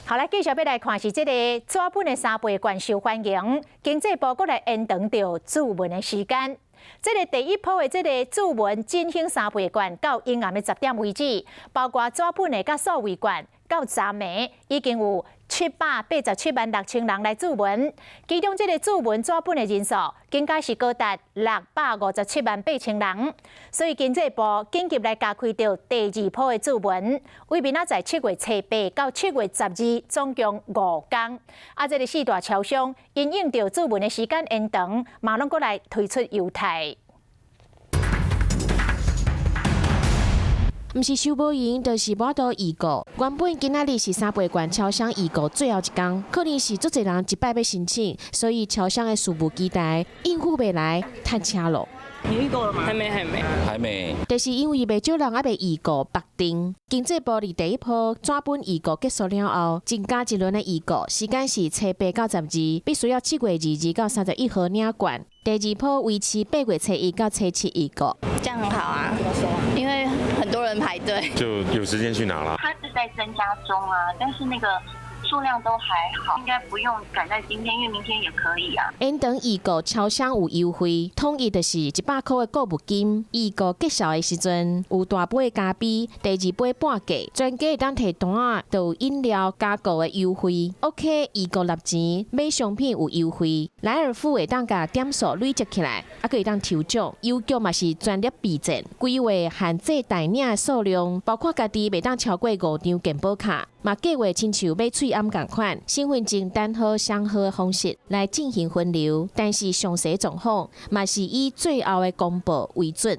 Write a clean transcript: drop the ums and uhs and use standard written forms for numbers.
好，来继续要来看是这个纸本的3倍券受欢迎，经济部阁来延长到注文的时间。这个第一波的这个注文振兴3倍券到阴暗的10点为止，包括纸本的甲数位券，到昨暝已经有787万6千人来注文，其中这个注文纸本的人数更加是高达657万8千人，所以经济部紧急来加开到第2波的注文，为明仔载7月初8到7月12，总共5天。这个4大超商因应到注文的时间延长，马上过来推出优待。毋是收无赢，就是无多预购。原本今仔日是3倍券超商预购最后一天，可能是足侪人一摆要申请，所以超商的事务期待应付袂来，太车咯。你预购了吗？还没。就是因为袂少人还未预购绑定，经济部伫第一波纸本预购结束了后，增加一轮的预购，时间是初8到12，必须要7月22到31号领券。第2波维持8月初1到初7预购。这样很好啊，因为很多人排队，就有时间去拿了。它是在增加中啊，但是那个数量都还好，应该不用赶在今天，因为明天也可以啊。延长预购超商有优惠，统一就是100块的购物金。预购结束的时阵，有大杯加币，第2杯半价，全家会当摕单啊，都有饮料加购的优惠。OK， 预购纳钱，买商品有优惠。莱尔富会当甲点数累积起来，还可以当抽奖。邮局嘛是专业备战，规划限制大领的数量，包括家己袂当超过5张健保卡。嘛计划亲像买喙暗共款，身份证单号双号的方式来进行分流，但是详细状况嘛是以最后的公布为准。